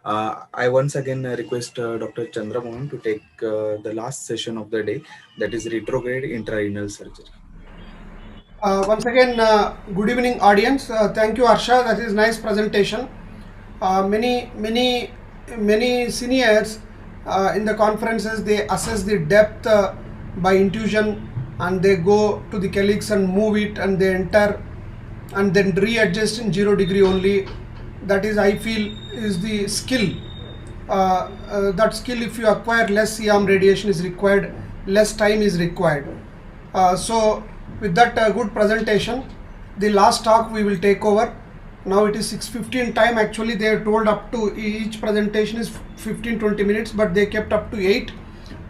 I once again request Dr. Chandramohan to take the last session of the day, that is retrograde intrarenal surgery. Once again, good evening, audience. Thank you, Arsha. That is nice presentation. Many seniors in the conferences, they assess the depth by intuition, and they go to the calyx and move it, and they enter and then readjust in 0 degree only. That is, I feel, is the skill. That skill, if you acquire, less EM radiation is required, less time is required. So with that good presentation, the last talk we will take over. Now it is 6:15 time. Actually they are told up to each presentation is 15-20 minutes, but they kept up to 8.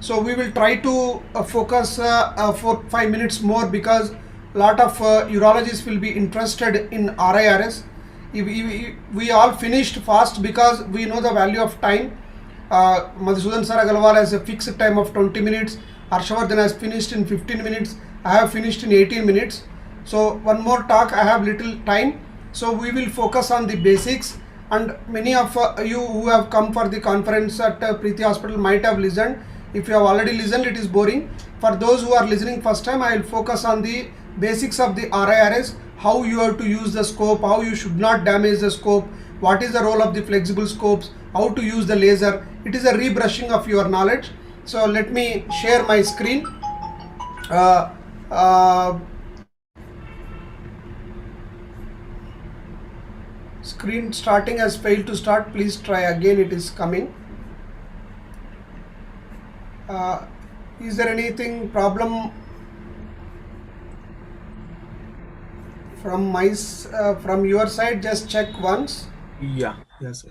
So we will try to focus for 5 minutes more, because lot of urologists will be interested in RIRS. We all finished fast because we know the value of time. Madhusudan Sir Agarwal has a fixed time of 20 minutes. Harshavardhan has finished in 15 minutes. I have finished in 18 minutes. So one more talk, I have little time. So we will focus on the basics, and many of you who have come for the conference at Preeti Hospital might have listened. If you have already listened, it is boring. For those who are listening first time, I will focus on the basics of the RIRS, how you have to use the scope, how you should not damage the scope, what is the role of the flexible scopes, how to use the laser. It is a rebrushing of your knowledge. So let me share my screen. Uh, uh, Screen starting has failed to start. Please try again. It is coming. Is there anything problem from your side? Just check once. Yeah, sir.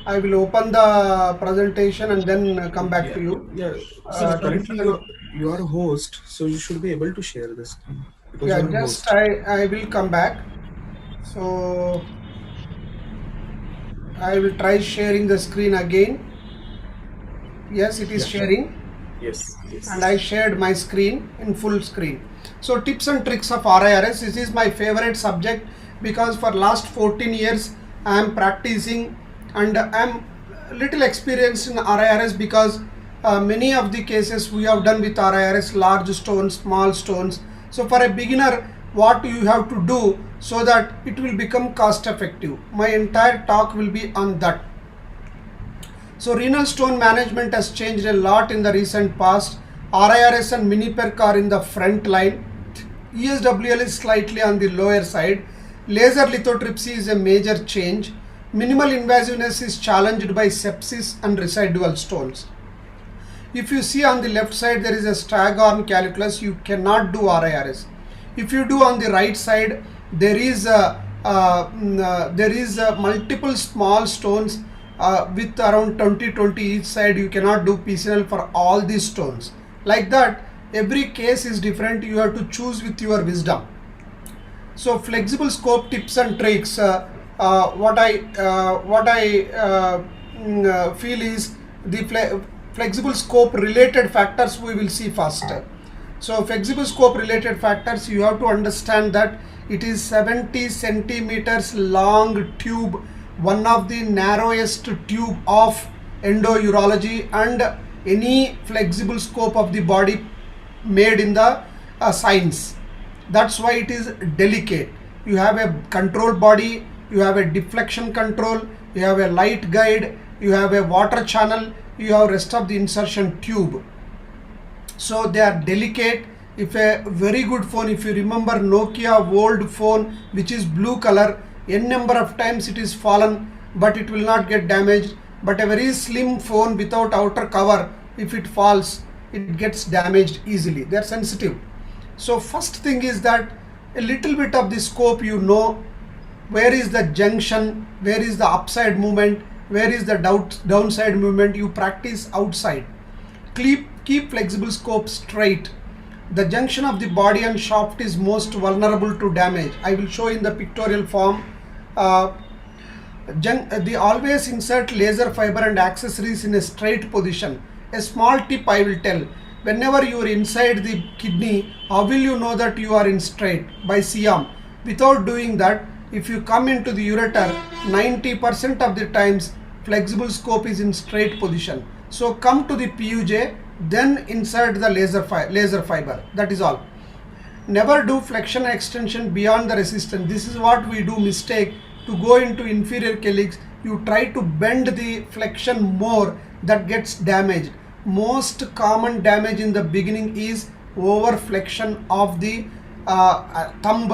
I will open the presentation and then come back Yeah, to you. yeah. Sir, currently Technical. you are a host, so you should be able to share the screen because Yeah, you are a just host. I will come back. So I will try sharing the screen again. Yes, it is Yeah, sure. sharing. Yes, And I yes. shared my screen in full screen. So tips and tricks of RIRS. This is my favorite subject, because for last 14 years I am practicing, and I am little experienced in RIRS, because many of the cases we have done with RIRS, large stones, small stones. So for a beginner, what you have to do so that it will become cost effective. My entire talk will be on that. So renal stone management has changed a lot in the recent past. RIRS and Miniperk are in the front line. ESWL is slightly on the lower side. Laser lithotripsy is a major change. Minimal invasiveness is challenged by sepsis and residual stones. If you see on the left side, there is a Staghorn calculus. You cannot do RIRS. If you do on the right side, there is multiple small stones with around 20 each side. You cannot do PCNL for all these stones. Like that, every case is different. You have to choose with your wisdom. So flexible scope tips and tricks. What I feel is the flexible scope related factors we will see faster. So flexible scope related factors, you have to understand that it is 70 centimeters long tube, one of the narrowest tube of endourology, and any flexible scope of the body made in the science. That's why it is delicate. You have a control body, you have a deflection control, you have a light guide, you have a water channel, you have rest of the insertion tube. So they are delicate. If a very good phone, if you remember Nokia old phone which is blue color, n number of times it is fallen, but it will not get damaged. But a very slim phone without outer cover, if it falls, it gets damaged easily. They are sensitive. So first thing is that a little bit of the scope, you know where is the junction, where is the upside movement, where is the downside movement. You practice outside. Keep flexible scope straight. The junction of the body and shaft is most vulnerable to damage. I will show in the pictorial form. They always insert laser fiber and accessories in a straight position. A small tip I will tell. Whenever you are inside the kidney, how will you know that you are in straight? By Siam. Without doing that, if you come into the ureter, 90% of the times flexible scope is in straight position. So come to the PUJ, then insert the laser fiber. That is all. Never do flexion and extension beyond the resistance. This is what we do mistake. To go into inferior calyx, you try to bend the flexion more, that gets damaged. Most common damage in the beginning is over flexion of the thumb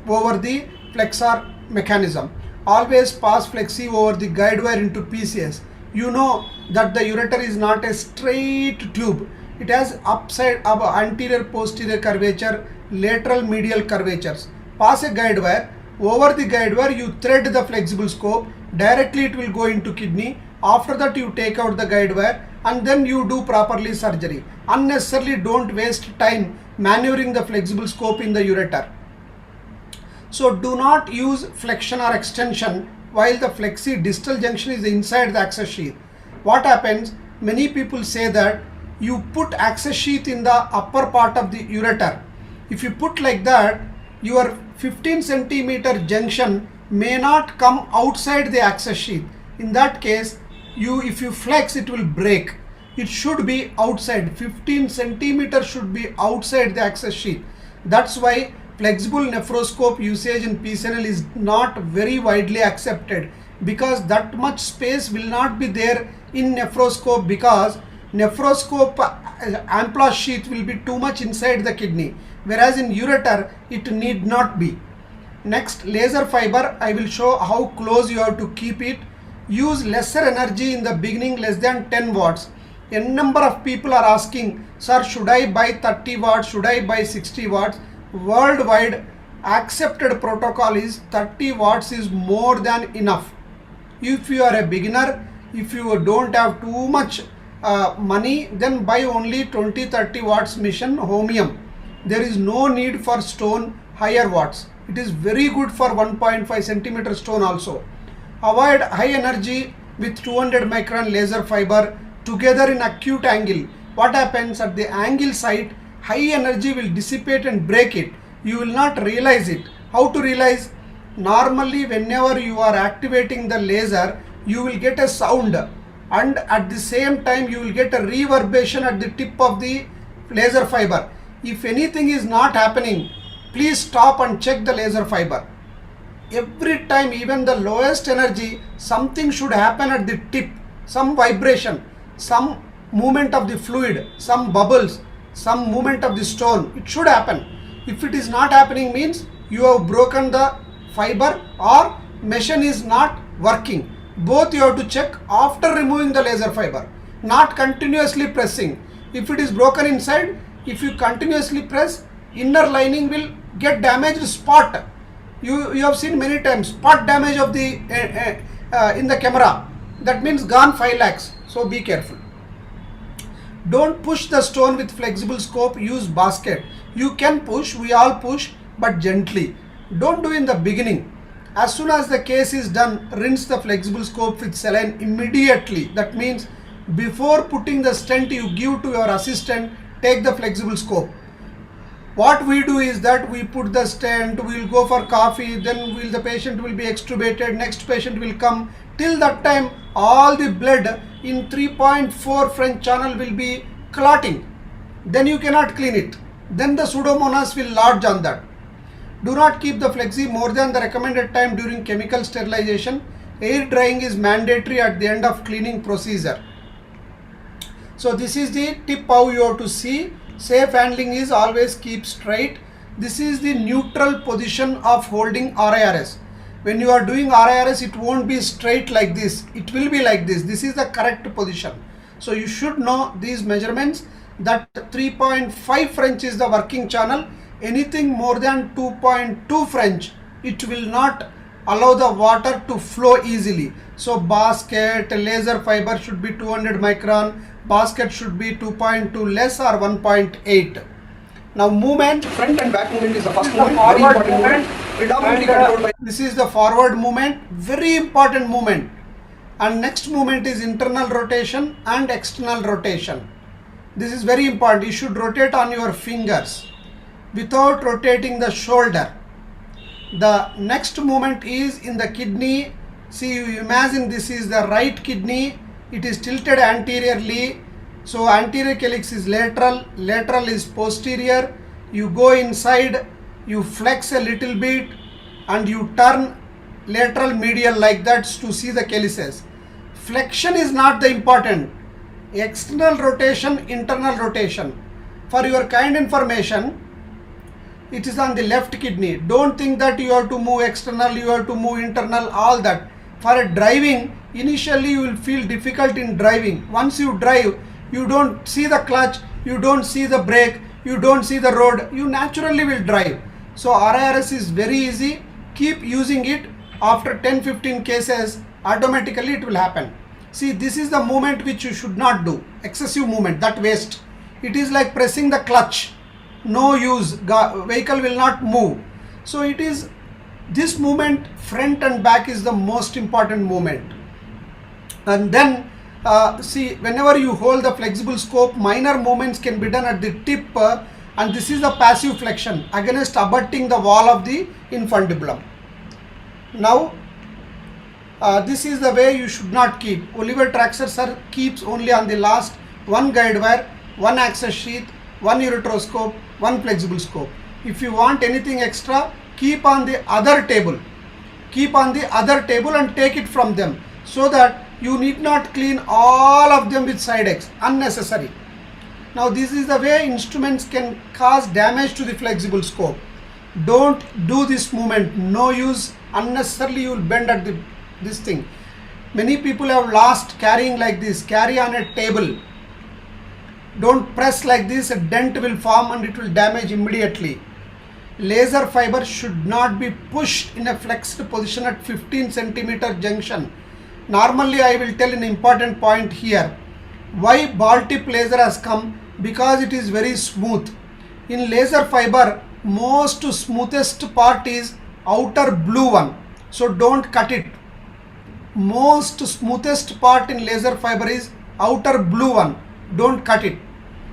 over the flexor mechanism. Always pass flexi over the guide wire into PCS. You know that the ureter is not a straight tube. It has upside up anterior posterior curvature, lateral medial curvatures. Pass a guide wire. Over the guide wire you thread the flexible scope. Directly it will go into kidney. After that you take out the guide wire and then you do properly surgery. Unnecessarily don't waste time maneuvering the flexible scope in the ureter. So do not use flexion or extension while the flexi distal junction is inside the access sheath. What happens? Many people say that you put access sheath in the upper part of the ureter. If you put like that, your 15 centimeter junction may not come outside the access sheath. In that case, if you flex, it will break. It should be outside. 15 centimeters should be outside the access sheath. That's why flexible nephroscope usage in PCNL is not very widely accepted, because that much space will not be there in nephroscope, because nephroscope ampulla sheath will be too much inside the kidney, whereas in ureter it need not be. Next, laser fiber. I will show how close you have to keep it. Use lesser energy in the beginning, less than 10 watts. A number of people are asking, sir, should I buy 30 watts, should I buy 60 watts? Worldwide accepted protocol is 30 watts is more than enough. If you are a beginner, if you don't have too much money, then buy only 20-30 watts mission Homium. There is no need for stone higher watts. It is very good for 1.5 centimeter stone also. Avoid high energy with 200 micron laser fiber together in acute angle. What happens at the angle site? High energy will dissipate and break it. You will not realize it. How to realize? Normally, whenever you are activating the laser, you will get a sound, and at the same time you will get a reverberation at the tip of the laser fiber. If anything is not happening, please stop and check the laser fiber. Every time, even the lowest energy, something should happen at the tip. Some vibration, some movement of the fluid, some bubbles, some movement of the stone. It should happen. If it is not happening, means you have broken the fiber or machine is not working. Both you have to check after removing the laser fiber, not continuously pressing. If it is broken inside, if you continuously press, inner lining will get damaged. Spot. You have seen many times spot damage of the in the camera. That means gone 5 lakhs. So be careful. Don't push the stone with flexible scope. Use basket. You can push, we all push, but gently. Don't do in the beginning. As soon as the case is done, rinse the flexible scope with saline immediately. That means before putting the stent, you give to your assistant, take the flexible scope. What we do is that we put the stent, we will go for coffee, then the patient will be extubated, next patient will come. Till that time, all the blood in 3.4 French channel will be clotting. Then you cannot clean it. Then the pseudomonas will lodge on that. Do not keep the flexi more than the recommended time during chemical sterilization. Air drying is mandatory at the end of cleaning procedure. So this is the tip how you have to see. Safe handling is always keep straight. This is the neutral position of holding RIRS. When you are doing RIRS, it won't be straight like this. It will be like this. This is the correct position. So you should know these measurements, that 3.5 French is the working channel. Anything more than 2.2 French, it will not allow the water to flow easily. So basket, laser fiber should be 200 micron, basket should be 2.2 less or 1.8. Now movement, front and back movement is the first movement, very important movement, predominantly controlled by. This is the forward movement, very important movement. And next movement is internal rotation and external rotation. This is very important. You should rotate on your fingers without rotating the shoulder. The next movement is in the kidney See, you imagine this is the right kidney, it is tilted anteriorly. So anterior calyx is lateral, lateral is posterior. You go inside, you flex a little bit and you turn lateral medial like that to see the calyces. Flexion is not the important. External rotation, internal rotation. For your kind information, it is on the left kidney. Don't think that you have to move external, you have to move internal, all that. For a driving, initially you will feel difficult in driving. Once you drive, you don't see the clutch, you don't see the brake, you don't see the road, you naturally will drive. So RIRS is very easy. Keep using it. After 10-15 cases, automatically it will happen. See, this is the movement which you should not do. Excessive movement, that waste. It is like pressing the clutch. No use. Vehicle will not move. So it is this movement, front and back, is the most important movement. And then see, whenever you hold the flexible scope, minor movements can be done at the tip, and this is the passive flexion against abutting the wall of the infundibulum. Now this is the way you should not keep. Oliver Traxler sir keeps only on the last one guide wire, one access sheath, one ureteroscope, one flexible scope. If you want anything extra, keep on the other table. Keep on the other table and take it from them, so that you need not clean all of them with Sidex, unnecessary. Now this is the way instruments can cause damage to the flexible scope. Don't do this movement, no use. Unnecessarily you will bend at this thing. Many people have lost carrying like this. Carry on a table. Don't press like this, a dent will form and it will damage immediately. Laser fiber should not be pushed in a flexed position at 15 centimeter junction. Normally I will tell an important point here. Why ball tip laser has come? Because it is very smooth. In laser fiber, most smoothest part is outer blue one. So don't cut it. Most smoothest part in laser fiber is outer blue one. Don't cut it.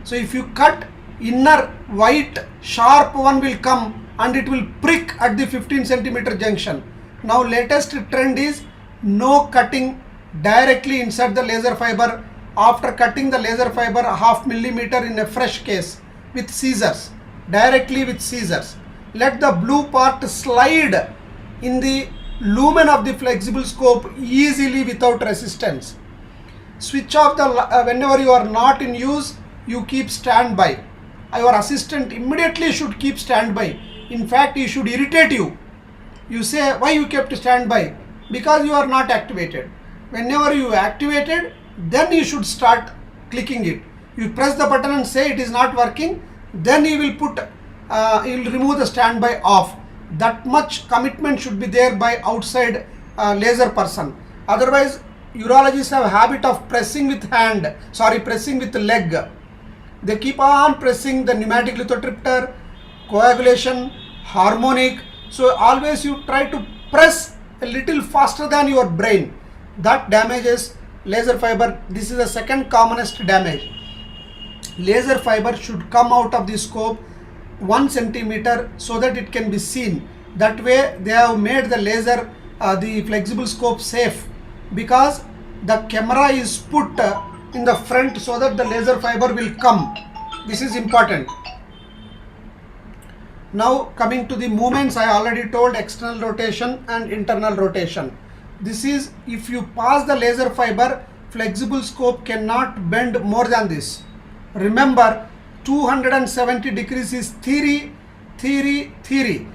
So if you cut, inner white sharp one will come and it will prick at the 15 centimeter junction. Now latest trend is no cutting directly inside the laser fiber. After cutting the laser fiber ½ millimeter in a fresh case with scissors, directly with scissors. Let the blue part slide in the lumen of the flexible scope easily without resistance. Switch off the whenever you are not in use, you keep standby. Your assistant immediately should keep standby. In fact, he should irritate you. You say, why you kept standby? Because you are not activated. Whenever you activated, then you should start clicking it. You press the button and say it is not working, then he will remove the standby off. That much commitment should be there by outside laser person. Otherwise, urologists have a habit of pressing with pressing with leg. They keep on pressing the pneumatic lithotripter, coagulation, harmonic. So always you try to press a little faster than your brain. That damages laser fiber. This is the second commonest damage. Laser fiber should come out of the scope 1 centimeter so that it can be seen. That way they have made the laser, the flexible scope safe, because the camera is put in the front so that the laser fiber will come. This is important. Now coming to the movements, I already told external rotation and internal rotation. This is if you pass the laser fiber, flexible scope cannot bend more than this. Remember, 270 degrees is theory. 200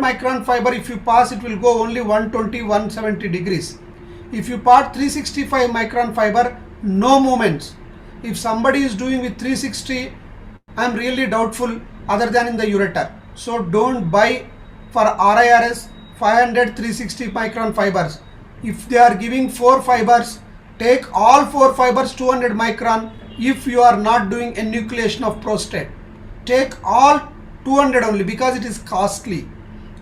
micron fiber, if you pass, it will go only 120-170 degrees. If you part 365 micron fiber, no movements. If somebody is doing with 360, I am really doubtful other than in the ureter. So don't buy for RIRS 500 360 micron fibers. If they are giving 4 fibers, take all 4 fibers 200 micron. If you are not doing enucleation of prostate, take all 200 only, because it is costly,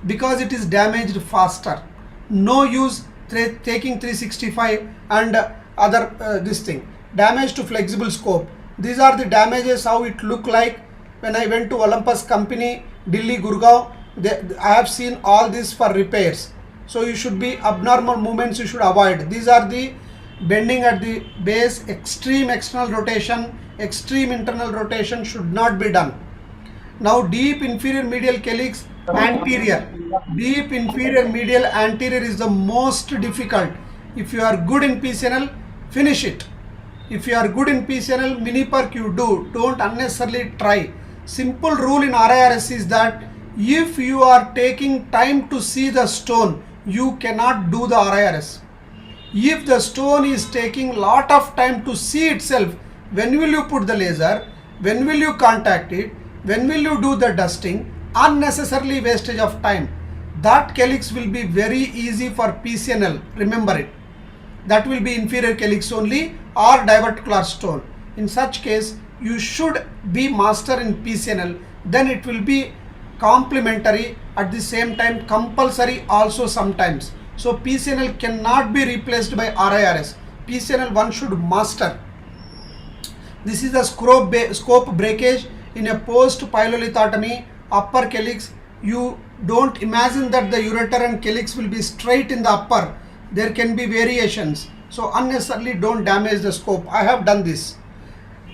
because it is damaged faster. No use taking 365 and other this thing. Damage to flexible scope. These are the damages, how it look like. When I went to Olympus company, Delhi, Gurgaon, I have seen all this for repairs. So you should be abnormal movements you should avoid. These are the bending at the base, extreme external rotation, extreme internal rotation should not be done. Now deep inferior medial calyx anterior. Deep inferior medial anterior is the most difficult. If you are good in PCNL, finish it. If you are good in PCNL, mini perk you do. Don't unnecessarily try. Simple rule in RIRS is that if you are taking time to see the stone, you cannot do the RIRS. If the stone is taking lot of time to see itself, when will you put the laser? When will you contact it? When will you do the dusting? Unnecessarily wastage of time. That calyx will be very easy for PCNL. Remember it. That will be inferior calyx only or diverticular stone. In such case, you should be master in PCNL. Then it will be complementary, at the same time compulsory also sometimes. So PCNL cannot be replaced by RIRS. PCNL one should master. This is the scope breakage in a post pyelolithotomy upper calyx. You don't imagine that the ureter and calyx will be straight in the upper. There can be variations. So unnecessarily don't damage the scope. I have done this.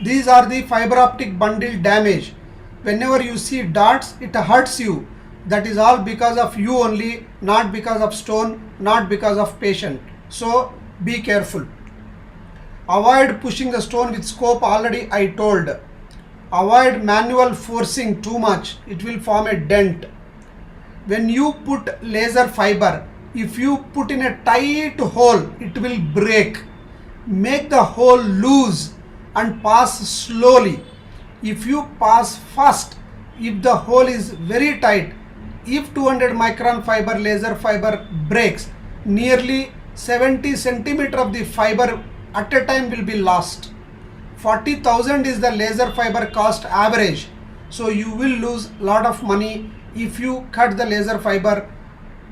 These are the fiber optic bundle damage. Whenever you see dots, it hurts you. That is all because of you only, not because of stone, not because of patient. So be careful. Avoid pushing the stone with scope, already I told. Avoid manual forcing too much, it will form a dent. When you put laser fiber, if you put in a tight hole, it will break. Make the hole loose and pass slowly. If you pass fast, if the hole is very tight, if 200 micron fiber laser fiber breaks, nearly 70 centimeter of the fiber at a time will be lost. 40,000 is the laser fiber cost average. So you will lose lot of money if you cut the laser fiber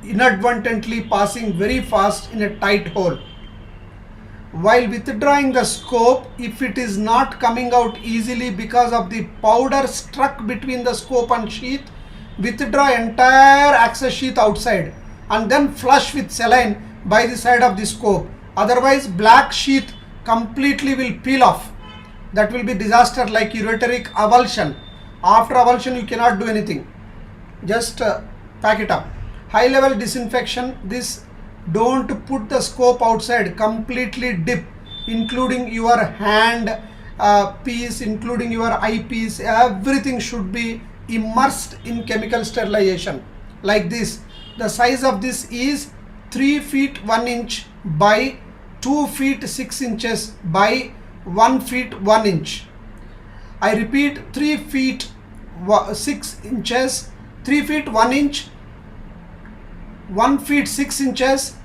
inadvertently passing very fast in a tight hole. While withdrawing the scope, if it is not coming out easily because of the powder struck between the scope and sheath, withdraw entire access sheath outside and then flush with saline by the side of the scope. Otherwise black sheath completely will peel off. That will be disaster, like ureteric avulsion. After avulsion you cannot do anything. Just pack it up. High level disinfection. This, don't put the scope outside, completely dip, including your hand piece, including your eyepiece. Everything should be immersed in chemical sterilization like this. The size of this is 3 feet 1 inch by 2 feet 6 inches by 1 feet 1 inch. I repeat, 3 feet 6 inches, 3 feet 1 inch, 1 feet 6 inches,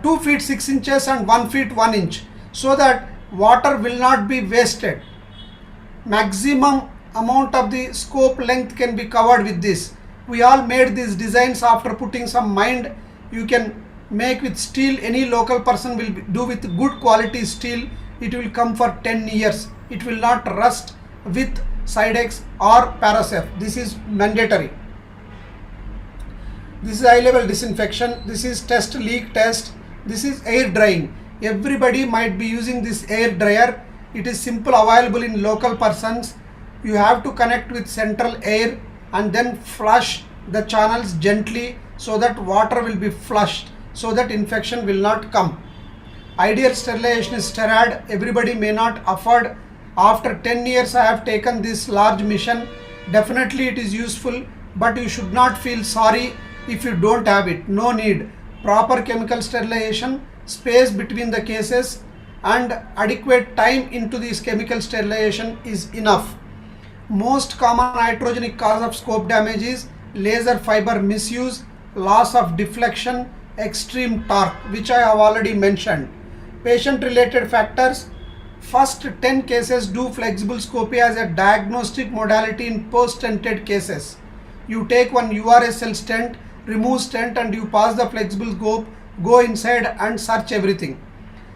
2 feet 6 inches and 1 feet 1 inch, so that water will not be wasted. Maximum amount of the scope length can be covered with this. We all made these designs after putting some mind. You can make with steel. Any local person will do with good quality steel. It will come for 10 years. It will not rust with Sidex or Paracef. This is mandatory. This is high level disinfection. This is test leak test. This is air drying. Everybody might be using this air dryer. It is simple, available in local persons. You have to connect with central air and then flush the channels gently so that water will be flushed, so that infection will not come. Ideal sterilization is STERRAD. Everybody may not afford. After 10 years I have taken this large mission. Definitely it is useful, but you should not feel sorry if you don't have it. No need. Proper chemical sterilization, space between the cases and adequate time into this chemical sterilization is enough. Most common iatrogenic cause of scope damage is laser fiber misuse, loss of deflection, extreme torque, which I have already mentioned. Patient related factors. First 10 cases do flexible scopy as a diagnostic modality in post-stented cases. You take one URSL stent, remove stent and you pass the flexible scope, go inside and search everything.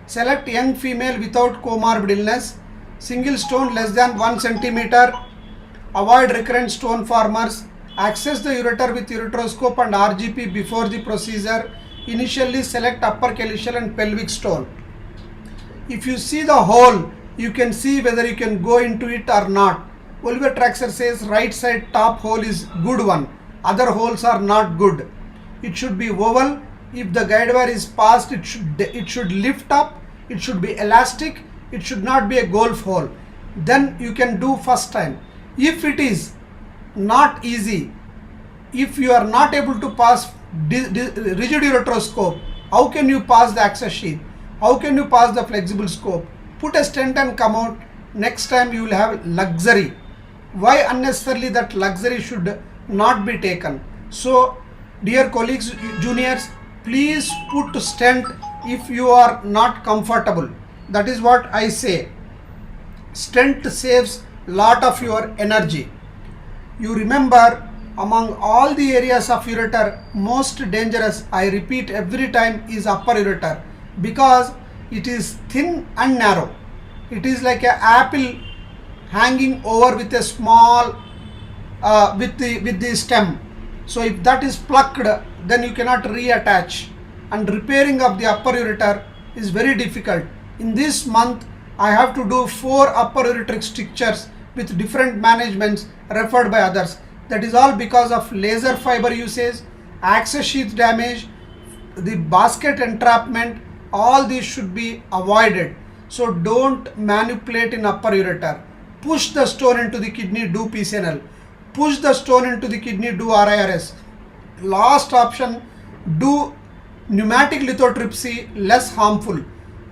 Select young female without comorbid illness, single stone less than 1 centimeter, avoid recurrent stone formers, access the ureter with ureteroscope and RGP before the procedure, initially select upper calyceal and pelvic stone. If you see the hole, you can see whether you can go into it or not. Oliver Traxler says right side top hole is good one, other holes are not good. It should be oval. If the guide wire is passed, it should lift up, it should be elastic, it should not be a golf hole. Then you can do first time. If it is not easy, if you are not able to pass rigid ureteroscope, how can you pass the access sheath? How can you pass the flexible scope? Put a stent and come out. Next time you will have luxury. Why unnecessarily that luxury should not be taken? So dear colleagues, juniors, please put stent if you are not comfortable. That is what I say. Stent saves lot of your energy. You remember, among all the areas of ureter, most dangerous, I repeat every time, is upper ureter, because it is thin and narrow. It is like an apple hanging over with a small with the stem. So if that is plucked, then you cannot reattach, and repairing of the upper ureter is very difficult. In this month I have to do 4 upper ureteric strictures with different managements referred by others. That is all because of laser fiber usage, access sheath damage, the basket entrapment. All these should be avoided. So don't manipulate in upper ureter. Push the stone into the kidney, do PCNL. Push the stone into the kidney, do RIRS. Last option, do pneumatic lithotripsy, less harmful.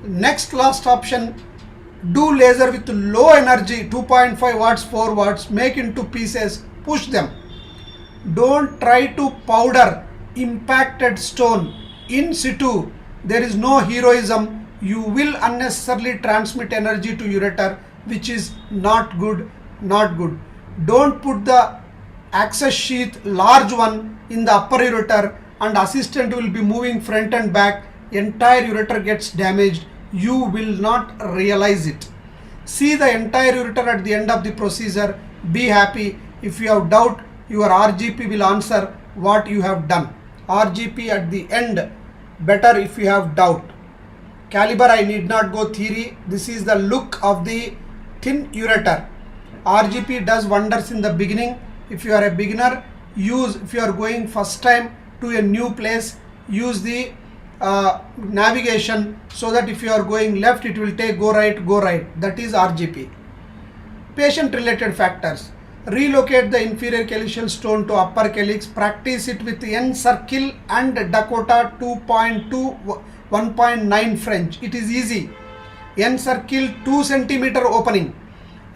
Next last option, do laser with low energy, 2.5 watts, 4 watts, make into pieces, push them. Don't try to powder impacted stone in situ. There is no heroism. You will unnecessarily transmit energy to ureter, which is not good, not good. Don't put the access sheath, large one, in the upper ureter, and assistant will be moving front and back. Entire ureter gets damaged. You will not realize it. See the entire ureter at the end of the procedure. Be happy. If you have doubt, your RGP will answer what you have done. RGP at the end, better if you have doubt. Caliber, I need not go theory. This is the look of the thin ureter. RGP does wonders in the beginning. If you are a beginner, use. If you are going first time to a new place, use the navigation, so that if you are going left, it will take go right, go right. That is RGP. Patient related factors. Relocate the inferior calyceal stone to upper calyx. Practice it with N circle and Dakota 2.2 1.9 French. It is easy. N circle 2 centimeter opening.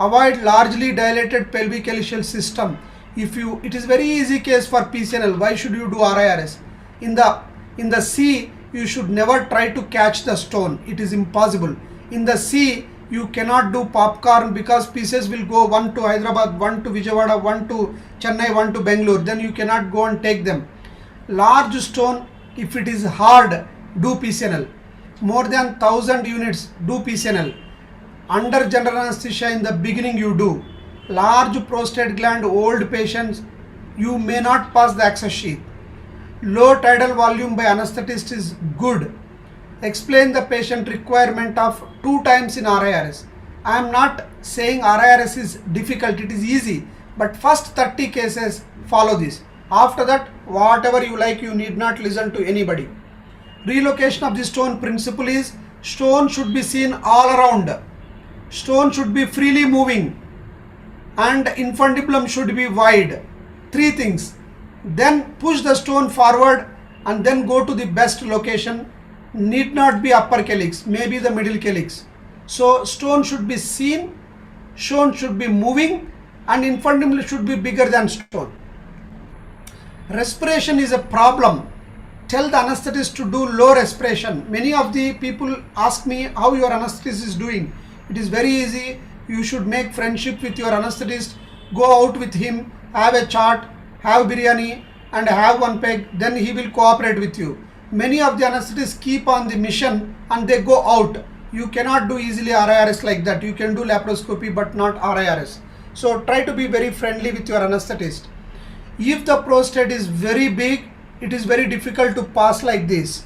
Avoid largely dilated pelvic calyceal system. It is very easy case for PCNL. Why should you do RIRS? In the C, you should never try to catch the stone. It is impossible. In the C, you cannot do popcorn, because pieces will go one to Hyderabad, one to Vijayawada, one to Chennai, one to Bangalore. Then you cannot go and take them. Large stone, if it is hard, do PCNL. More than 1000 units, do PCNL. Under general anesthesia in the beginning you do. Large prostate gland, old patients, you may not pass the access sheath. Low tidal volume by anesthetist is good. Explain the patient requirement of 2 times in RIRS. I am not saying RIRS is difficult, it is easy. But first 30 cases, follow this. After that, whatever you like, you need not listen to anybody. Relocation of the stone principle is, stone should be seen all around. Stone should be freely moving, and infundibulum should be wide. 3 things. Then push the stone forward and then go to the best location. Need not be upper calyx, maybe the middle calyx. So stone should be seen, stone should be moving, and infundibulum should be bigger than stone. Respiration is a problem. Tell the anesthetist to do low respiration. Many of the people ask me how your anesthetist is doing. It is very easy. You should make friendship with your anesthetist. Go out with him, have a chat, have biryani, and have one peg. Then he will cooperate with you. Many of the anesthetists keep on the mission and they go out. You cannot do easily RIRS like that. You can do laparoscopy but not RIRS. So try to be very friendly with your anesthetist. If the prostate is very big, it is very difficult to pass like this.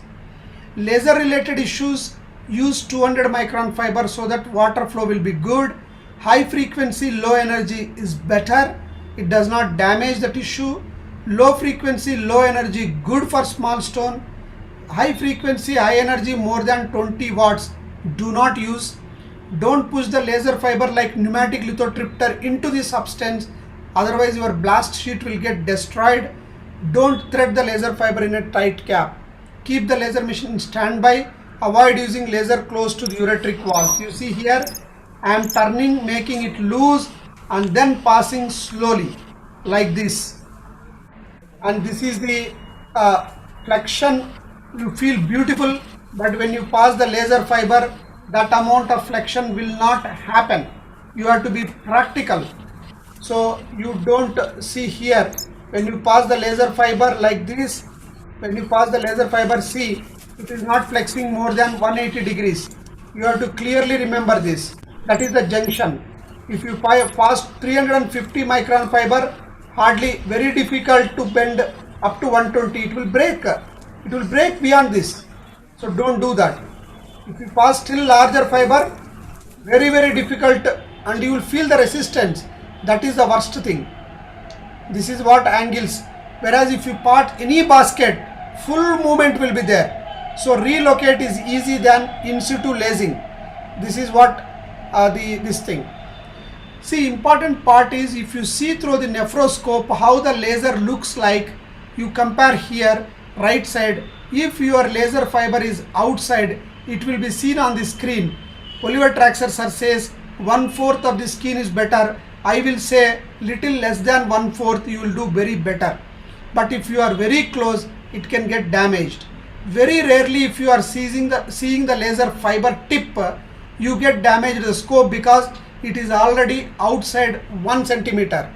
Laser related issues, use 200 micron fiber so that water flow will be good. High frequency low energy is better, it does not damage the tissue. Low frequency low energy good for small stone. High frequency high energy more than 20 watts do not use. Don't push the laser fiber like pneumatic lithotripter into the substance, otherwise your blast sheet will get destroyed. Don't thread the laser fiber in a tight cap. Keep the laser machine in standby. Avoid using laser close to the ureteric valves. You see here, I am turning, making it loose and then passing slowly like this. And this is the flexion. You feel beautiful, but when you pass the laser fiber, that amount of flexion will not happen. You have to be practical. So you don't see here, when you pass the laser fiber like this, when you pass the laser fiber, see, it is not flexing more than 180 degrees. You have to clearly remember this. That is the junction. If you pass 350 micron fiber, hardly, very difficult to bend up to 120. It will break. It will break beyond this. So don't do that. If you pass still larger fiber, very difficult, and you will feel the resistance. That is the worst thing. This is what angles. Whereas if you part any basket, full movement will be there. So relocate is easy than in situ lasing. This is what this thing. See, important part is, if you see through the nephroscope how the laser looks like, you compare here right side. If your laser fiber is outside, it will be seen on the screen. Oliver Traxler sir says 1/4 of the skin is better. I will say little less than 1/4 you will do very better. But if you are very close, it can get damaged. Very rarely if you are seeing the laser fiber tip, you get damaged the scope, because it is already outside 1 centimeter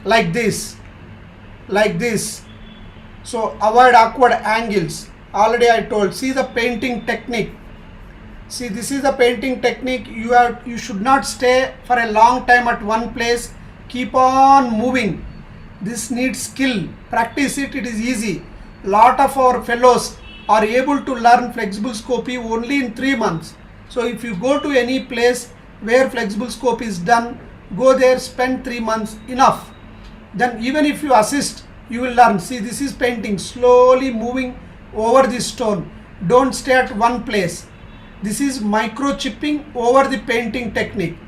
like this. So avoid awkward angles. Already I told. See the painting technique. See, this is the painting technique. You should not stay for a long time at one place. Keep on moving. This needs skill. Practice it. It is easy. Lot of our fellows are able to learn flexible scopy only in 3 months. So if you go to any place where flexible scope is done, go there, spend 3 months, enough. Then even if you assist, you will learn. See, this is painting, slowly moving over the stone. Don't stay at one place. This is microchipping over the painting technique.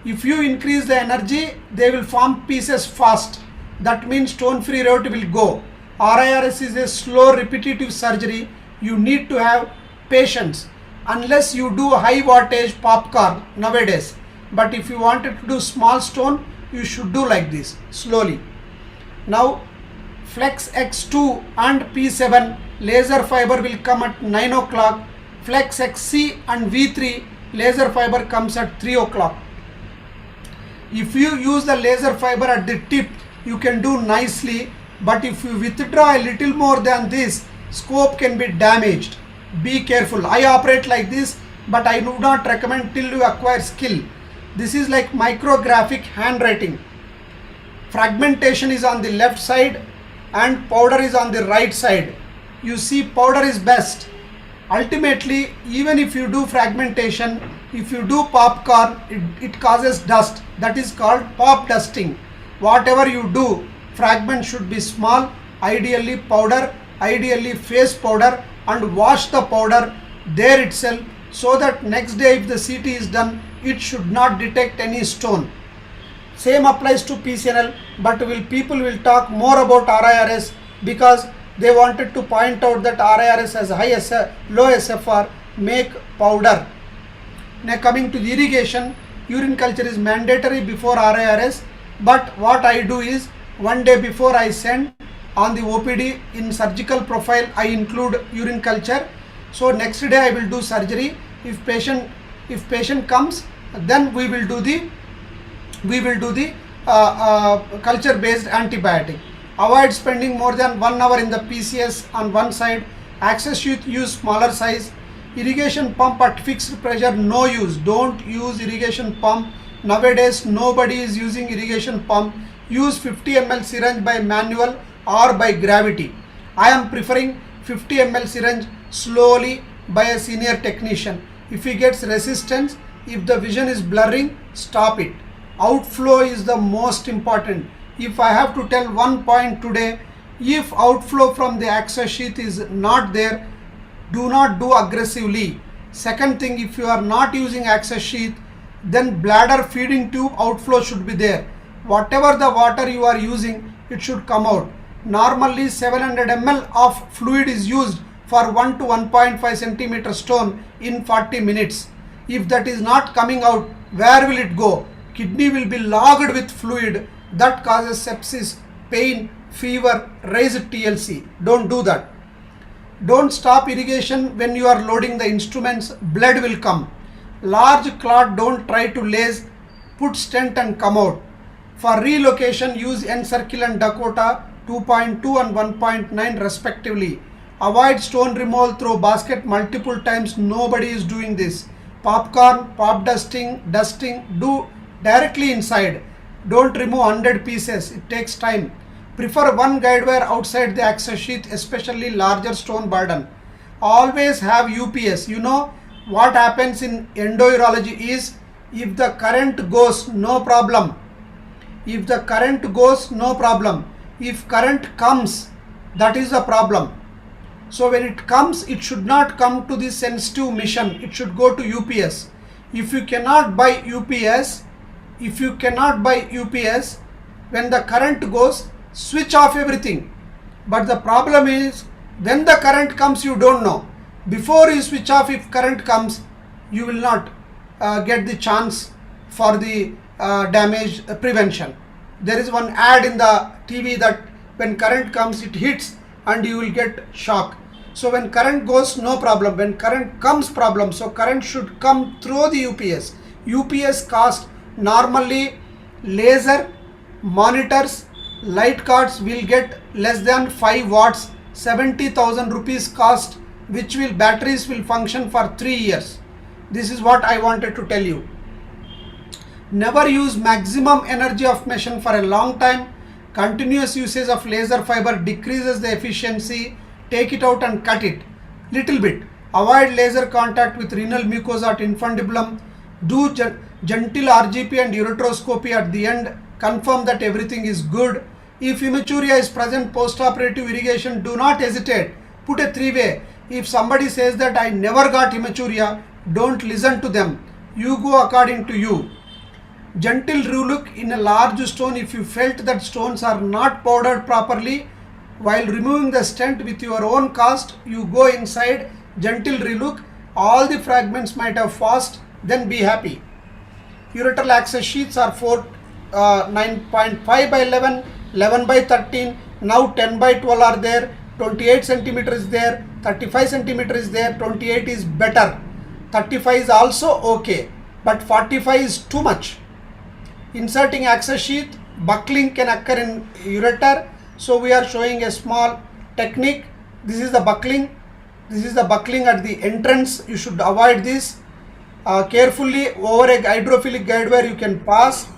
If you increase the energy, they will form pieces fast. That means stone free rate will go. RIRS is a slow repetitive surgery. You need to have patience. Unless you do high wattage popcorn nowadays. But if you wanted to do small stone, you should do like this, slowly. Now Flex X2 and P7 laser fiber will come at 9 o'clock. Flex XC and V3 laser fiber comes at 3 o'clock. If you use the laser fiber at the tip, you can do nicely, but if you withdraw a little more than this, scope can be damaged. Be careful. I operate like this, but I do not recommend till you acquire skill. This is like micrographic handwriting. Fragmentation is on the left side and powder is on the right side. You see, powder is best. Ultimately, even if you do fragmentation, if you do popcorn, it causes dust. That is called pop dusting. Whatever you do, fragment should be small, ideally powder, ideally face powder, and wash the powder there itself, so that next day if the CT is done, it should not detect any stone. Same applies to PCNL, but people will talk more about RIRS because they wanted to point out that RIRS has low SFR, make powder. Now coming to the irrigation, urine culture is mandatory before RIRS, but what I do is, one day before I send on the OPD, in surgical profile I include urine culture. So next day I will do surgery. If patient comes, then we will do the culture based antibiotic. Avoid spending more than 1 hour in the PCS on one side. Access sheath, use smaller size. Irrigation pump at fixed pressure, no use. Don't use irrigation pump. Nowadays nobody is using irrigation pump. Use 50 ml syringe by manual or by gravity. I am preferring 50 ml syringe slowly by a senior technician. If he gets resistance, if the vision is blurring, stop it. Outflow is the most important. If I have to tell one point today, if outflow from the access sheath is not there, do not do aggressively. Second thing, if you are not using access sheath, then bladder feeding tube outflow should be there. Whatever the water you are using, it should come out. Normally 700 ml of fluid is used for 1 to 1.5 centimeter stone in 40 minutes. If that is not coming out, where will it go? Kidney will be logged with fluid that causes sepsis, pain, fever, raised TLC. Don't do that. Don't stop irrigation when you are loading the instruments, blood will come. Large clot, don't try to lace, put stent and come out. For relocation, use N-Circle and Dakota 2.2 and 1.9 respectively. Avoid stone removal through basket multiple times. Nobody is doing this. Popcorn, pop dusting, do directly inside. Don't remove 100 pieces. It takes time. Prefer one guide wire outside the access sheath, especially larger stone burden. Always have UPS. You know what happens in endourology is, if the current goes, no problem. If the current goes, no problem. If current comes, that is the problem. So when it comes, it should not come to the sensitive mission. It should go to UPS. If you cannot buy UPS, when the current goes, switch off everything. But the problem is, when the current comes, you don't know. Before you switch off, if current comes, you will not get the chance for the damage prevention. There is one ad in the TV that when current comes, it hits and you will get shock. So when current goes, no problem. When current comes, problem. So current should come through the UPS. UPS cost normally laser, monitors, light cards will get less than 5 watts, 70,000 rupees cost, which will batteries will function for 3 years. This is what I wanted to tell you. Never use maximum energy of machine for a long time. Continuous usage of laser fiber decreases the efficiency. Take it out and cut it little bit. Avoid laser contact with renal mucosa at infundibulum. Do gentle RGP and ureteroscopy at the end. Confirm that everything is good. If hematuria is present post-operative irrigation, do not hesitate. Put a 3-way. If somebody says that I never got hematuria, don't listen to them. You go according to you. Gentle relook in a large stone. If you felt that stones are not powdered properly, while removing the stent with your own cast, you go inside, gentle relook. All the fragments might have fast, then be happy. Ureteral access sheets are 9.5 by 11, 11 by 13, now 10 by 12 are there, 28 centimeter is there, 35 centimeter is there, 28 is better, 35 is also okay, but 45 is too much. Inserting access sheath, buckling can occur in ureter, so we are showing a small technique. This is the buckling. This is the buckling at the entrance. You should avoid this. Carefully over a hydrophilic guide wire you can pass.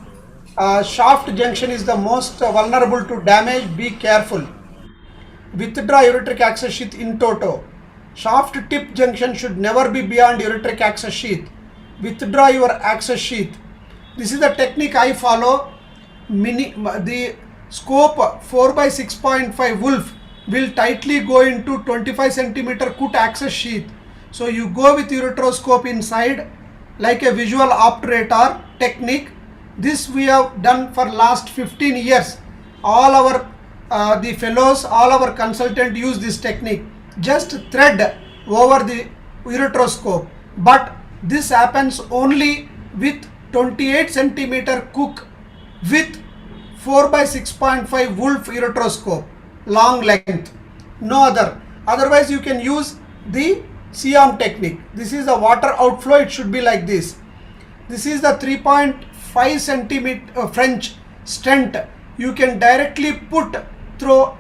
Shaft junction is the most vulnerable to damage. Be careful. Withdraw ureteric access sheath in toto. Shaft tip junction should never be beyond ureteric access sheath. Withdraw your access sheath. This is the technique I follow. The scope 4 by 6.5 Wolf will tightly go into 25 centimeter cut access sheath. So you go with ureteroscope inside like a visual obturator technique. This we have done for last 15 years. All our the fellows, all our consultants use this technique. Just thread over the ureteroscope. But this happens only with 28 centimeter cook with 4 by 6.5 Wolf ureteroscope, long length, no other. Otherwise you can use the Siam technique. This is the water outflow, it should be like this. This is the 3.5 centimeter French stent. You can directly put through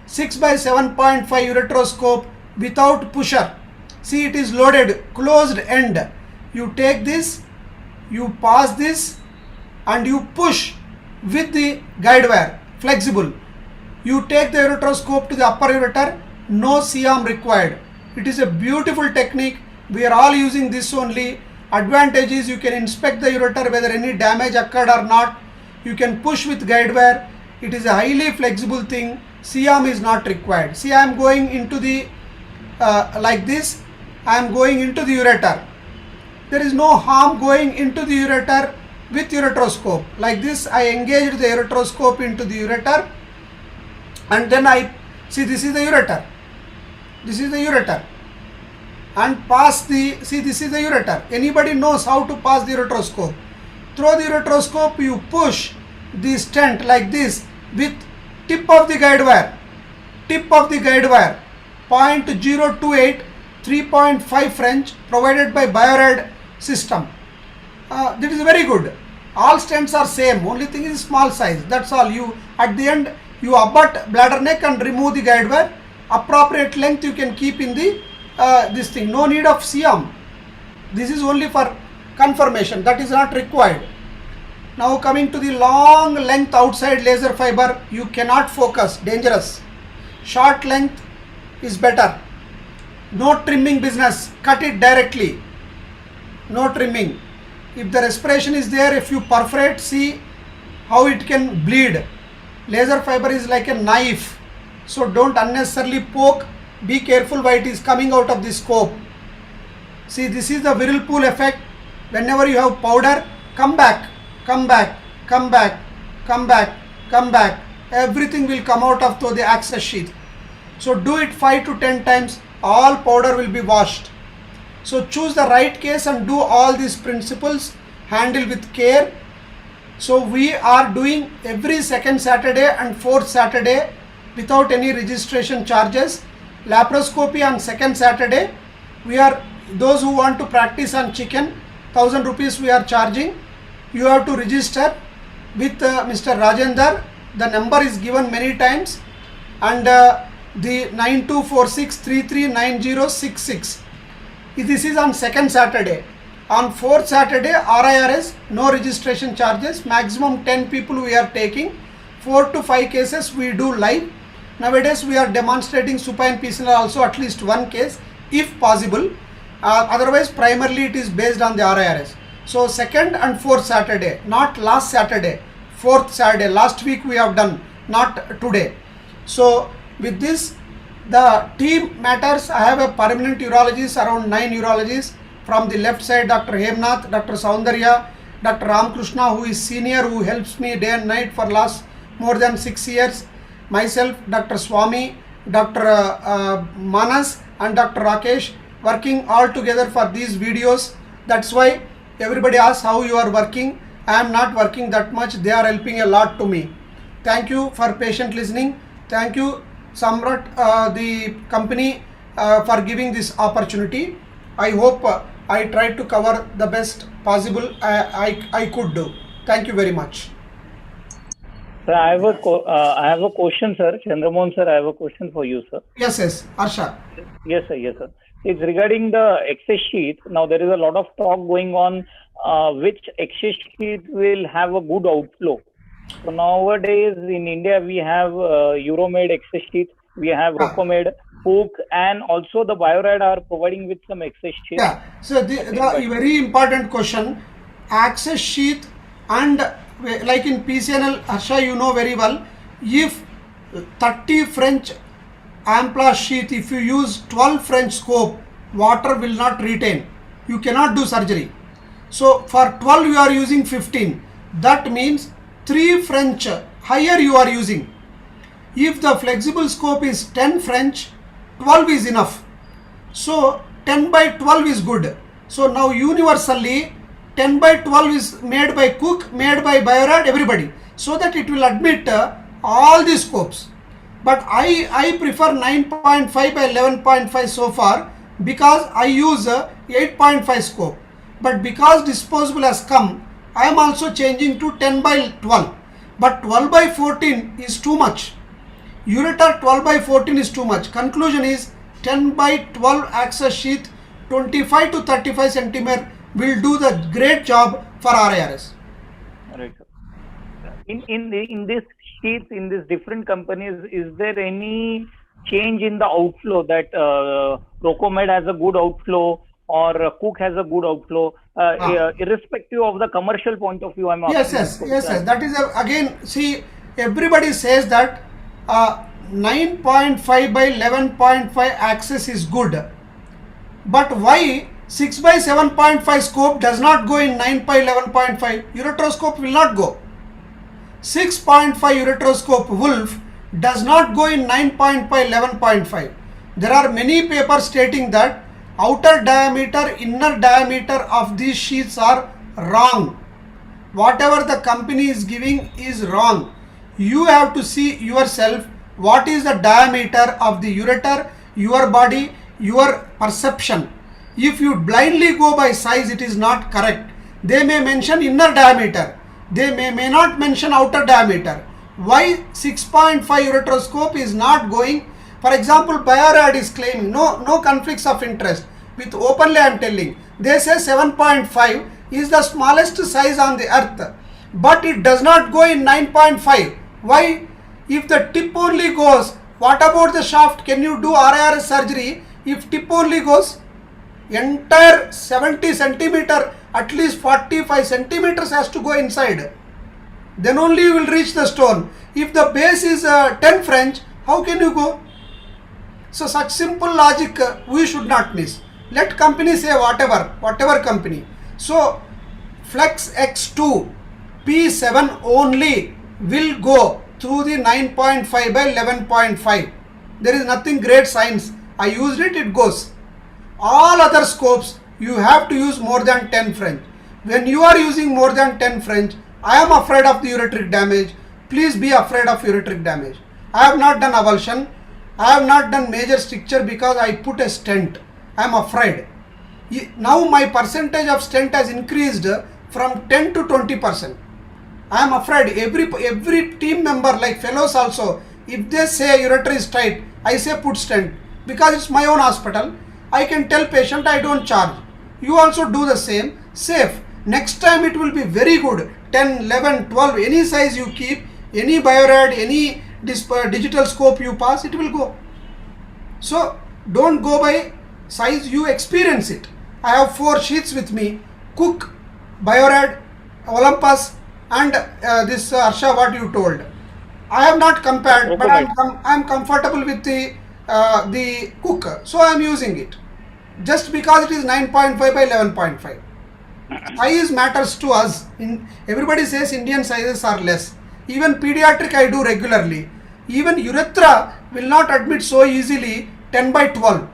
6 by 7.5 ureteroscope without pusher. See, it is loaded, closed end. You take this, you pass this and you push with the guide wire, flexible. You take the ureteroscope to the upper ureter, no C-arm required. It is a beautiful technique. We are all using this only. Advantage is you can inspect the ureter whether any damage occurred or not. You can push with guide wire. It is a highly flexible thing. C-arm is not required. See, I am going into the like this. I am going into the ureter. There is no harm going into the ureter with ureteroscope. Like this, I engaged the ureteroscope into the ureter, and then I see this is the ureter. This is the ureter, and pass the, see this is the ureter. Anybody knows how to pass the ureteroscope. Through the ureteroscope, you push the stent like this with tip of the guide wire. Tip of the guide wire, 0.028, 3.5 French, provided by Biorad system. That is very good. All stents are same, only thing is small size, that's all. You at the end you abut bladder neck and remove the guide wire. Appropriate length you can keep in the this thing. No need of C-arm. This is only for confirmation, that is not required. Now coming to the long length outside laser fiber, you cannot focus, dangerous. Short length is better. No trimming business, cut it directly. No trimming. If the respiration is there, if you perforate, see how it can bleed. Laser fiber is like a knife, so don't unnecessarily poke. Be careful why it is coming out of the scope. See, this is the whirlpool effect. Whenever you have powder, come back, come back, come back, come back, come back. Everything will come out of the access sheath. So do it 5 to 10 times. All powder will be washed. So choose the right case and do all these principles. Handle with care. So we are doing every second Saturday and fourth Saturday without any registration charges. Laparoscopy on second Saturday. We are, those who want to practice on chicken, 1000 rupees we are charging. You have to register with Mr. Rajendra. The number is given many times, and the 9246339066. This is on second Saturday. On fourth Saturday, RIRS, no registration charges. Maximum 10 people we are taking. 4 to 5 cases we do live. Nowadays we are demonstrating supine PCNL also, at least one case if possible. Otherwise primarily it is based on the RIRS. So second and fourth Saturday, not last Saturday, fourth Saturday. Last week we have done, not today. So with this, the team matters. I have a permanent urologist, around 9 urologists. From the left side, Dr. Hemnath, Dr. Saundarya, Dr. Ramkrishna, who is senior, who helps me day and night for last more than 6 years. Myself, Dr. Swami, Dr. Manas and Dr. Rakesh, working all together for these videos. That's why everybody asks how you are working. I am not working that much. They are helping a lot to me. Thank you for patient listening. Thank you, Samrat, the company, for giving this opportunity. I hope I tried to cover the best possible I could do. Thank you very much. Sir, I have a question, sir. Chandramohan, sir, I have a question for you, sir. Yes, Arsha. Yes, sir. Yes, sir. It's regarding the access sheet. Now, there is a lot of talk going on which access sheet will have a good outflow. So nowadays in India, we have Euromade access sheet, we have Rocomed, Hook, and also the Biorad are providing with some access sheet. Yeah, so the very important question, access sheet, and like in PCNL, Harsha, you know very well, if 30 French Amplas sheath, if you use 12 French scope, water will not retain. You cannot do surgery. So for 12 you are using 15. That means 3 French higher you are using. If the flexible scope is 10 French, 12 is enough. So 10 by 12 is good. So now universally 10 by 12 is made by Cook, made by Biorad, everybody, so that it will admit all the scopes. But I prefer 9.5 by 11.5 so far, because I use 8.5 scope. But because disposable has come, I am also changing to 10 by 12. But 12 by 14 is too much. Ureter 12 by 14 is too much. Conclusion is 10 by 12 access sheath, 25 to 35 centimeter will do the great job for RIRS. Right. In this sheets in these different companies, is there any change in the outflow that Rocomed has a good outflow or Cook has a good outflow, irrespective of the commercial point of view? I'm Yes, asking yes, this yes, question. yes. That is again. See, everybody says that 9.5 by 11.5 axis is good, but why 6 by 7.5 scope does not go in 9 by 11.5? Ureteroscope will not go. 6.5 ureteroscope Wolf does not go in 9.5 11.5. There are many papers stating that outer diameter, inner diameter of these sheets are wrong. Whatever the company is giving is wrong. You have to see yourself what is the diameter of the ureter, your body, your perception. If you blindly go by size, it is not correct. They may mention inner diameter, they may not mention outer diameter. Why 6.5 ureteroscope is not going? For example, Biorad is claiming no conflicts of interest. With openly I am telling, they say 7.5 is the smallest size on the earth, but it does not go in 9.5. Why? If the tip only goes, what about the shaft? Can you do RIRS surgery if tip only goes? Entire 70 centimeter, at least 45 centimeters has to go inside. Then only you will reach the stone. If the base is 10 French, how can you go? So such simple logic we should not miss. Let company say whatever company. So Flex X2 P7 only will go through the 9.5 by 11.5. There is nothing great science. I used it, it goes. All other scopes you have to use more than 10 French. When you are using more than 10 French, I am afraid of the ureteric damage. Please be afraid of ureteric damage. I have not done avulsion. I have not done major stricture because I put a stent. I am afraid. Now my percentage of stent has increased from 10 to 20%. I am afraid. Every team member, like fellows also, if they say ureter is tight, I say put stent. Because it's my own hospital, I can tell patient I don't charge. You also do the same. Safe. Next time it will be very good. 10, 11, 12, any size you keep, any Biorad, any digital scope you pass, it will go. So don't go by size, you experience it. I have 4 sheets with me: Cook, Biorad, Olympus, and this Harsha what you told. I have not compared, but I am comfortable with the Cook, so I am using it. Just because it is 9.5 by 11.5. Size matters to us. Everybody says Indian sizes are less. Even pediatric I do regularly. Even urethra will not admit so easily 10 by 12.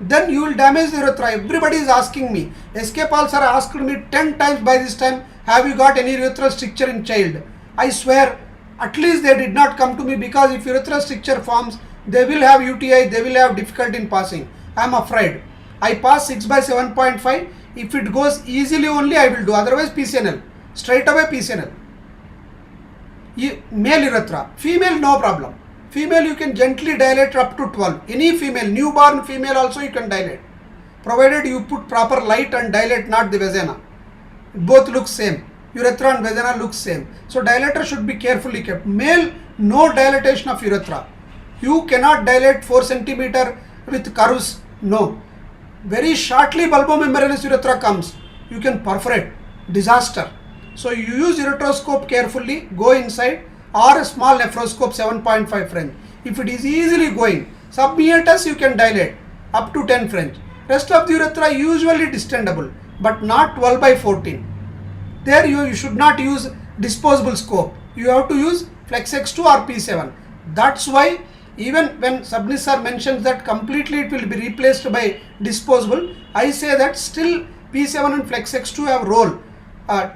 Then you will damage the urethra. Everybody is asking me. SK Paul sir asked me 10 times by this time, have you got any urethral stricture in child? I swear, at least they did not come to me, because if urethral stricture forms, they will have UTI, they will have difficulty in passing. I am afraid. I pass 6 by 7.5. If it goes easily only I will do. Otherwise PCNL. Straight away PCNL. Male urethra. Female no problem. Female you can gently dilate up to 12. Any female, newborn female also you can dilate. Provided you put proper light and dilate not the vagina. Both look same. Urethra and vagina look same. So dilator should be carefully kept. Male, no dilatation of urethra. You cannot dilate 4 centimeter with curves. No. Very shortly bulbomembranous urethra comes. You can perforate. Disaster. So you use ureteroscope carefully. Go inside, or a small nephroscope 7.5 French. If it is easily going, submeatus you can dilate up to 10 French. Rest of the urethra usually distendable, but not 12 by 14. There you should not use disposable scope. You have to use Flex X2 or P7. That's why even when Subnis sir mentions that completely it will be replaced by disposable, I say that still P7 and Flex X2 have role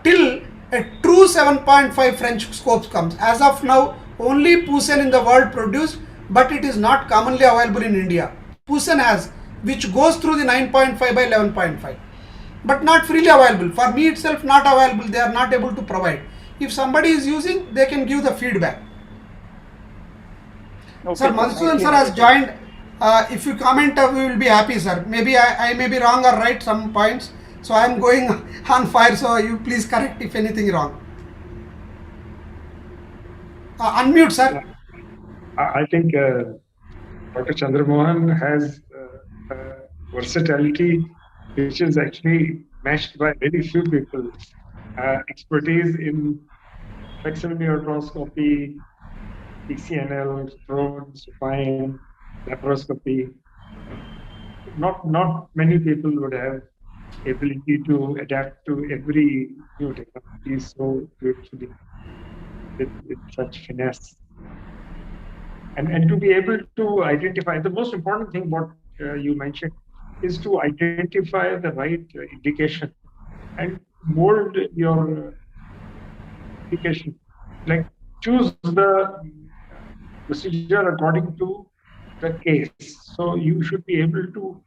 till a true 7.5 French scope comes. As of now, only Poussin in the world produced, but it is not commonly available in India. Poussin has, which goes through the 9.5 by 11.5, but not freely available. For me itself not available, they are not able to provide. If somebody is using, they can give the feedback. Okay, sir, Madhusudan sir has joined. If you comment, we will be happy, sir. Maybe I may be wrong or right some points. So I am going on fire, so you please correct if anything wrong. Unmute, sir. I think Dr. Chandramohan has versatility which is actually matched by very few people. Expertise in flexible ureteroscopy, PCNL, throat, supine, laparoscopy. Not many people would have ability to adapt to every new technology so beautifully with such finesse. And to be able to identify, the most important thing what you mentioned is to identify the right indication and mold your indication. Like choose the procedure according to the case. So you should be able to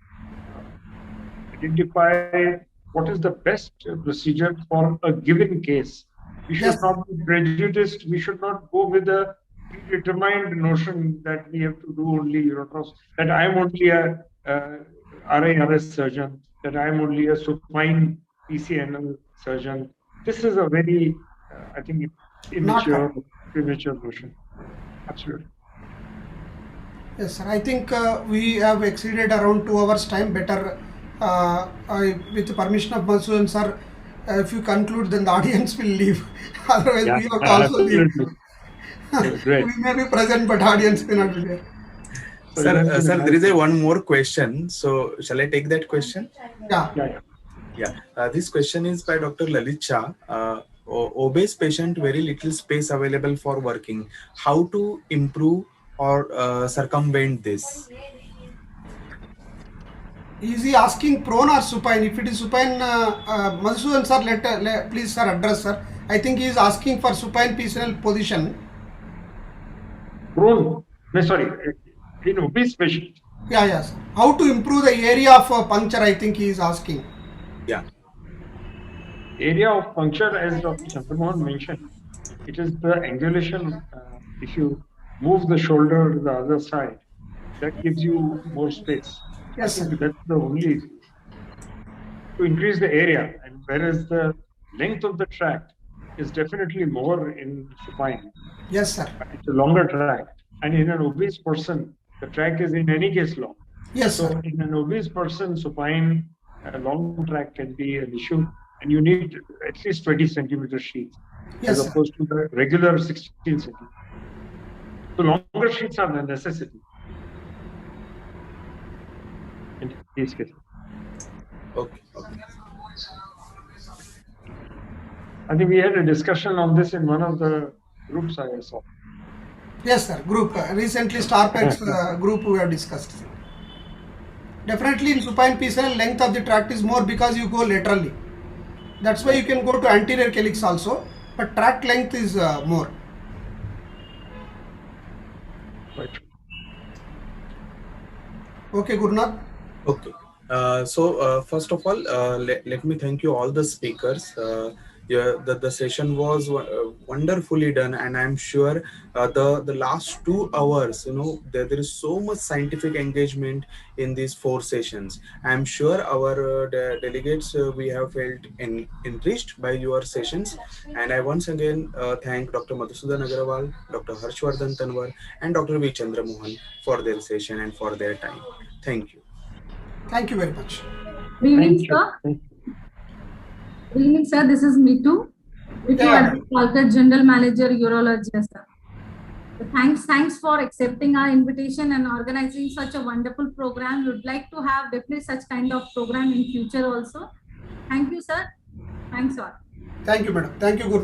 identify what is the best procedure for a given case. We should Yes. not be prejudiced. We should not go with a predetermined notion that we have to do only ureteroscopy, that I'm only a RIRS surgeon, that I'm only a supine PCNL surgeon. This is a very, I think, premature notion. Absolutely. Yes, sir. I think we have exceeded around 2 hours time. Better, with the permission of Madhusudan sir, if you conclude, then the audience will leave. Otherwise, Yeah, we have to also leave. absolutely. Great. We may be present, but audience may not be there. So Sir, that's sir, been there is nice. a one more question. So, shall I take that question? Yeah. Yeah. This question is by Dr. Lalit Shah. Obese patient, very little space available for working. How to improve or circumvent this? Is he asking prone or supine? If it is supine, Madhusudan sir, please sir address sir. I think he is asking for supine PCNL position. Prone, no, sorry, in obese patient. Yeah, yes. How to improve the area of puncture? I think he is asking. Yeah. Area of puncture, as Dr. Chandramohan mentioned, it is the angulation. If you move the shoulder to the other side, that gives you more space. Yes, I think sir. that's the only to increase the area, and whereas the length of the tract is definitely more in supine. Yes, sir. It's a longer tract, and in an obese person, the tract is in any case long. Yes, So sir. in an obese person, supine, a long tract can be an issue, and you need at least 20 centimeter sheets Yes, as sir. opposed to the regular 16 centimeters. So longer sheets are a necessity in these cases. Okay. I think we had a discussion on this in one of the groups I saw. Yes, sir. Group. Recently, StarPex group we have discussed. Definitely in supine PCNL, length of the tract is more because you go laterally. That's why you can go to anterior calyx also, but tract length is more. Right. Okay, Gurnath. Okay. First of all, let me thank you all the speakers. The session was wonderfully done, and I'm sure the last 2 hours, there is so much scientific engagement in these 4 sessions. I'm sure our delegates we have felt enriched by your sessions, and I once again thank Dr. Madhusudan Agarwal, Dr. Harshvardhan Tanwar, and Dr. V. Chandramohan for their session and for their time. Thank you. Thank you very much. Good evening, Thank you. sir. Good evening, sir. This is Mitu. Yeah. Palkar, General Manager, Urology, sir. Thanks for accepting our invitation and organizing such a wonderful program. We would like to have definitely such kind of program in future also. Thank you, sir. Thanks all. Thank you, madam. Thank you, Gurnath.